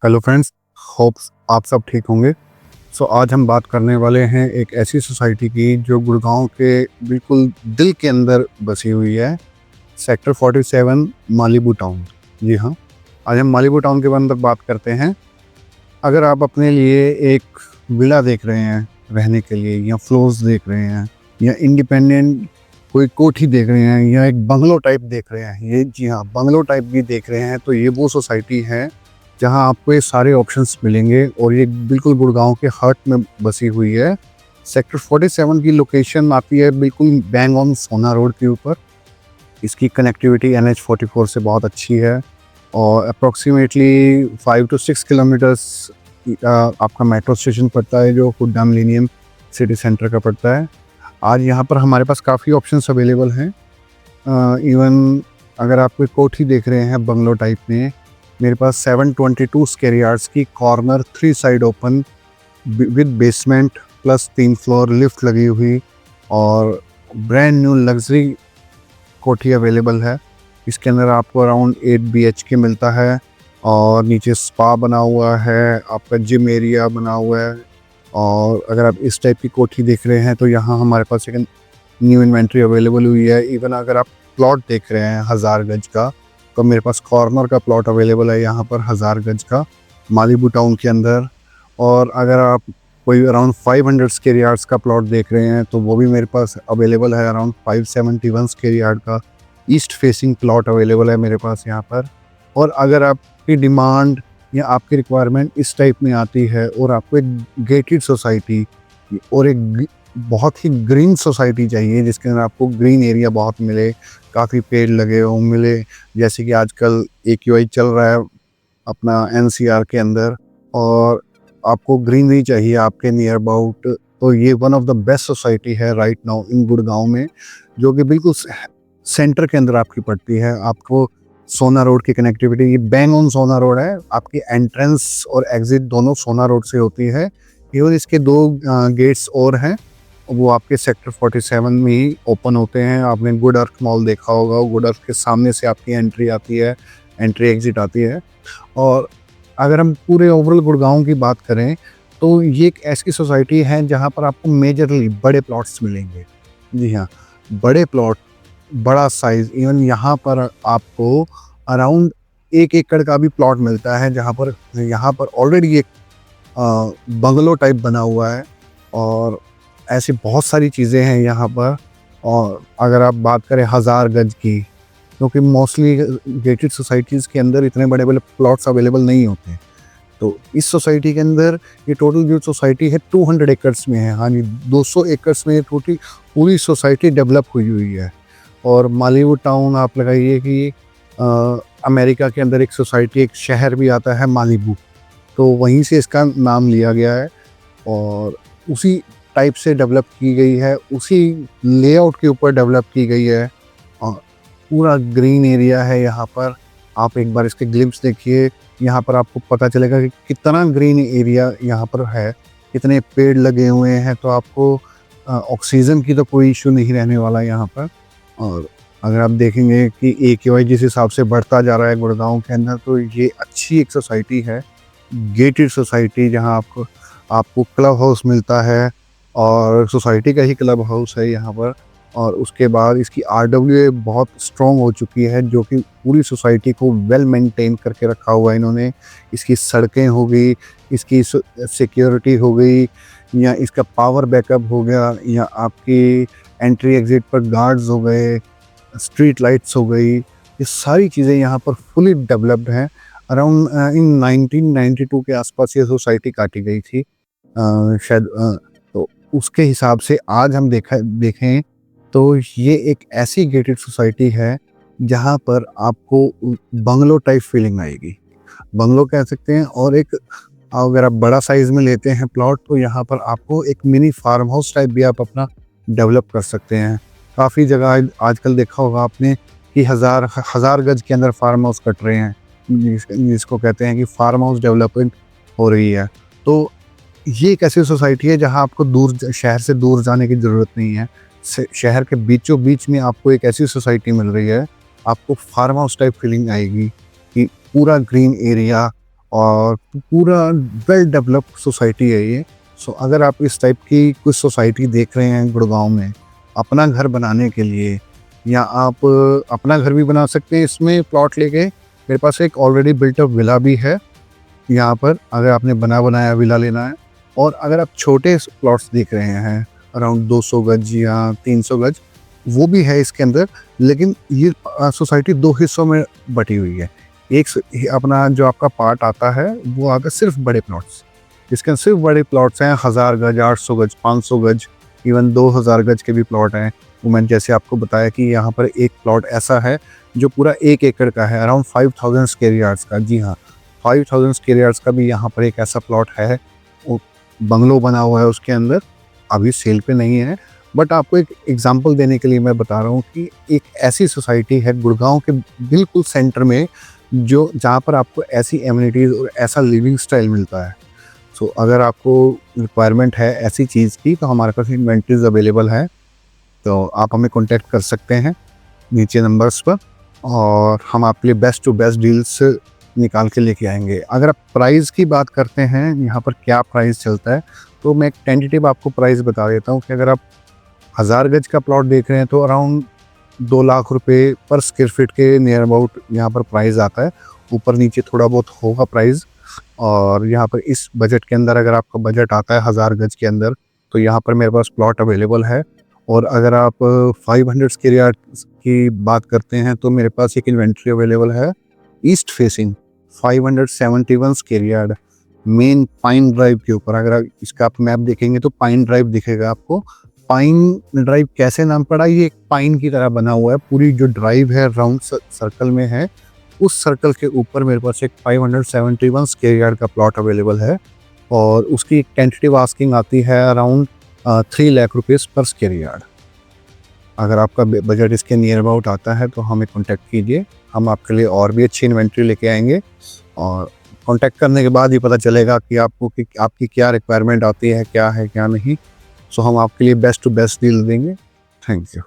Hello friends, hopes आप सब ठीक होंगे। आज हम बात करने वाले हैं एक ऐसी सोसाइटी की जो गुड़गांव के बिल्कुल दिल के अंदर बसी हुई है। Sector 47 Malibu town. जी हाँ, आज हम मालिबू टाउन के अंदर बात करते हैं। अगर आप अपने लिए एक विला देख रहे हैं रहने के लिए, या फ्लोर्स देख रहे हैं, या इंडिपेंडेंट कोई कोठी देख रहे हैं, या एक बंगलो टाइप देख रहे हैं, ये जी हाँ बंगलो टाइप भी देख रहे हैं, तो ये वो सोसाइटी है जहां आपको ये सारे ऑप्शंस मिलेंगे। और ये बिल्कुल गुड़गांव के हार्ट में बसी हुई है। सेक्टर 47 की लोकेशन आती है बिल्कुल बैंग ऑन सोना रोड के ऊपर। इसकी कनेक्टिविटी NH44 से बहुत अच्छी है और अप्रॉक्सीमेटली 5 to 6 किलोमीटर्स आपका मेट्रो स्टेशन पड़ता है, जो हुड्डा मिलेनियम सिटी सेंटर का पड़ता है। आज यहाँ पर हमारे पास काफ़ी ऑप्शंस अवेलेबल हैं। इवन अगर आप कोई कोठी देख रहे हैं बंगलो टाइप में, मेरे पास 722 स्क्वायर यार्ड्स की corner 3 side open with basement plus 3 floor lift लगी हुई और ब्रांड न्यू लग्जरी कोठी अवेलेबल है। इसके अंदर आपको अराउंड 8 BHK मिलता है और नीचे स्पा बना हुआ है, आपका जिम एरिया बना हुआ है। और अगर आप इस टाइप की कोठी देख रहे हैं तो यहाँ हमारे पास एक न्यू इन्वेंट्री अवेलेबल हुई है। इवन अगर आप प्लॉट देख रहे हैं 1000 गज का, तो मेरे पास कॉर्नर का प्लॉट अवेलेबल है यहाँ पर 1000 गज का मालिबू टाउन के अंदर। और अगर आप कोई अराउंड 500 स्क्वायर यार्ड्स का प्लॉट देख रहे हैं तो वो भी मेरे पास अवेलेबल है। अराउंड 571 स्क्वायर यार्ड का ईस्ट फेसिंग प्लॉट अवेलेबल है मेरे पास यहाँ पर। और अगर आपकी डिमांड या आपकी रिक्वायरमेंट इस टाइप में आती है और आपको एक गेटेड सोसाइटी और एक बहुत ही ग्रीन सोसाइटी चाहिए जिसके अंदर आपको ग्रीन एरिया बहुत मिले, काफ़ी पेड़ लगे हों मिले, जैसे कि आजकल AQI चल रहा है अपना NCR के अंदर, और आपको ग्रीनरी चाहिए आपके नियर अबाउट, तो ये one of the best society है राइट नाउ इन गुड़गांव में, जो कि बिल्कुल सेंटर के अंदर आपकी पड़ती है। आपको सोना रोड की कनेक्टिविटी, ये बैंग ऑन सोना रोड है, आपकी एंट्रेंस और एग्जिट दोनों सोना रोड से होती है। केवल इसके 2 गेट्स और हैं, वो आपके सेक्टर 47 में ही ओपन होते हैं। आपने गुड अर्थ मॉल देखा होगा, गुड अर्थ के सामने से आपकी एंट्री आती है, एंट्री एग्जिट आती है। और अगर हम पूरे ओवरऑल गुड़गांव की बात करें तो ये एक ऐसी सोसाइटी है जहां पर आपको मेजरली बड़े प्लॉट्स मिलेंगे। जी हाँ, बड़े प्लॉट, बड़ा साइज। इवन यहाँ पर आपको अराउंड 1 एकड़ का भी प्लॉट मिलता है, जहाँ पर ऑलरेडी एक बंगलो टाइप बना हुआ है। और ऐसी बहुत सारी चीज़ें हैं यहाँ पर। और अगर आप बात करें 1000 गज की, क्योंकि मोस्टली गेटेड सोसाइटीज़ के अंदर इतने बड़े बड़े प्लॉट्स अवेलेबल नहीं होते, तो इस सोसाइटी के अंदर ये टोटल जो सोसाइटी है 200 एकर्स में है। हाँ जी, 200 एकर्स में टोटल पूरी सोसाइटी डेवलप हुई है। और मालिबू टाउन आप लगाइए कि अमेरिका के अंदर एक सोसाइटी, एक शहर भी आता है मालिबू, तो वहीं से इसका नाम लिया गया है और उसी टाइप से डेवलप की गई है, उसी लेआउट के ऊपर डेवलप की गई है। और पूरा ग्रीन एरिया है यहाँ पर। आप एक बार इसके ग्लिम्स देखिए, यहाँ पर आपको पता चलेगा कि कितना ग्रीन एरिया यहाँ पर है, कितने पेड़ लगे हुए हैं। तो आपको ऑक्सीजन की तो कोई इशू नहीं रहने वाला यहाँ पर। और अगर आप देखेंगे कि AQI जिस हिसाब से बढ़ता जा रहा है गुड़गांव के अंदर, तो ये अच्छी एक सोसाइटी है, गेटेड सोसाइटी, जहाँ आपको क्लब हाउस मिलता है और सोसाइटी का ही क्लब हाउस है यहाँ पर। और उसके बाद इसकी RWA बहुत स्ट्रॉन्ग हो चुकी है, जो कि पूरी सोसाइटी को वेल मेंटेन करके रखा हुआ है इन्होंने। इसकी सड़कें हो गई, इसकी सिक्योरिटी हो गई, या इसका पावर बैकअप हो गया, या आपकी एंट्री एग्जिट पर गार्ड्स हो गए, स्ट्रीट लाइट्स हो गई, ये सारी चीज़ें यहाँ पर फुली डेवलप्ड हैं। अराउंड इन 1992 के आसपास ये सोसाइटी काटी गई थी शायद। तो उसके हिसाब से आज हम देखें तो ये एक ऐसी गेटेड सोसाइटी है जहाँ पर आपको बंगलो टाइप फीलिंग आएगी, बंगलो कह सकते हैं। और एक अगर आप बड़ा साइज में लेते हैं प्लॉट, तो यहाँ पर आपको एक मिनी फार्म हाउस टाइप भी आप अपना डेवलप कर सकते हैं। काफ़ी जगह आजकल देखा होगा आपने कि हज़ार गज के अंदर फार्म हाउस कट रहे हैं, जिसको कहते हैं कि फार्म हाउस डेवलपमेंट हो रही है। तो ये एक ऐसी सोसाइटी है जहाँ आपको शहर से दूर जाने की ज़रूरत नहीं है। शहर के बीचों बीच में आपको एक ऐसी सोसाइटी मिल रही है, आपको फार्म हाउस टाइप फीलिंग आएगी कि पूरा ग्रीन एरिया और पूरा वेल डेवलप्ड सोसाइटी है ये। सो अगर आप इस टाइप की कुछ सोसाइटी देख रहे हैं गुड़गांव में अपना घर बनाने के लिए, या आप अपना घर भी बना सकते हैं इसमें प्लॉट लेके। मेरे पास एक ऑलरेडी बिल्ट अप विला भी है यहाँ पर, अगर आपने बना बनाया विला लेना है। और अगर आप छोटे प्लॉट्स देख रहे हैं अराउंड 200 गज या 300 गज, वो भी है इसके अंदर। लेकिन ये सोसाइटी 2 हिस्सों में बटी हुई है। एक अपना जो आपका पार्ट आता है वो आता है सिर्फ बड़े प्लॉट्स, इसके अंदर सिर्फ बड़े प्लॉट्स हैं, 1000 गज, 800 गज, 500 गज, इवन 2000 गज के भी प्लॉट हैं। वो मैंने जैसे आपको बताया कि यहाँ पर एक प्लॉट ऐसा है जो पूरा 1 एकड़ का है, अराउंड 5000 स्क्वायर यार्ड्स का। जी हाँ, 5000 स्क्वायर यार्ड्स का भी यहाँ पर एक ऐसा प्लॉट है। वो बंगलो बना हुआ है उसके अंदर, अभी सेल पे नहीं है। बट आपको एक एग्जांपल देने के लिए मैं बता रहा हूँ कि एक ऐसी सोसाइटी है गुड़गांव के बिल्कुल सेंटर में, जो जहाँ पर आपको ऐसी एमिनिटीज़ और ऐसा लिविंग स्टाइल मिलता है। सो अगर आपको रिक्वायरमेंट है ऐसी चीज़ की तो हमारे पास इन्वेंट्रीज अवेलेबल है, तो आप हमें कॉन्टेक्ट कर सकते हैं नीचे नंबर्स पर, और हम आपके लिए बेस्ट टू बेस्ट डील्स निकाल के लेके आएंगे। अगर आप प्राइस की बात करते हैं यहाँ पर क्या प्राइस चलता है, तो मैं एक टेंटेटिव आपको प्राइस बता देता हूँ कि अगर आप 1000 गज का प्लॉट देख रहे हैं तो अराउंड 2 लाख रुपए पर स्क्वायर फीट के नियर अबाउट यहाँ पर प्राइस आता है। ऊपर नीचे थोड़ा बहुत होगा प्राइस। और यहाँ पर इस बजट के अंदर अगर आपका बजट आता है 1000 गज के अंदर, तो यहाँ पर मेरे पास प्लॉट अवेलेबल है। और अगर आप 500 स्क्वायर यार्ड की बात करते हैं तो मेरे पास एक इन्वेंट्री अवेलेबल है east facing 571 square yard main pine drive के ऊपर। अगर आप इसका आप मैप देखेंगे तो पाइन ड्राइव दिखेगा आपको। पाइन ड्राइव कैसे नाम पड़ा, ये एक पाइन की तरह बना हुआ है, पूरी जो ड्राइव है राउंड सर्कल में है। उस सर्कल के ऊपर मेरे पास एक 571 स्क्वायर यार्ड का प्लॉट अवेलेबल है, और उसकी टेंटेटिव आस्किंग आती है अराउंड 3 लाख रुपीज़ पर स्क्वायर यार्ड। अगर आपका बजट इसके नियर अबाउट आता है तो हमें कांटेक्ट कीजिए, हम आपके लिए और भी अच्छी इन्वेंट्री लेके आएंगे। और कांटेक्ट करने के बाद ही पता चलेगा कि आपको कि आपकी क्या रिक्वायरमेंट आती है, क्या है क्या नहीं। सो हम आपके लिए बेस्ट टू बेस्ट डील देंगे। Thank you.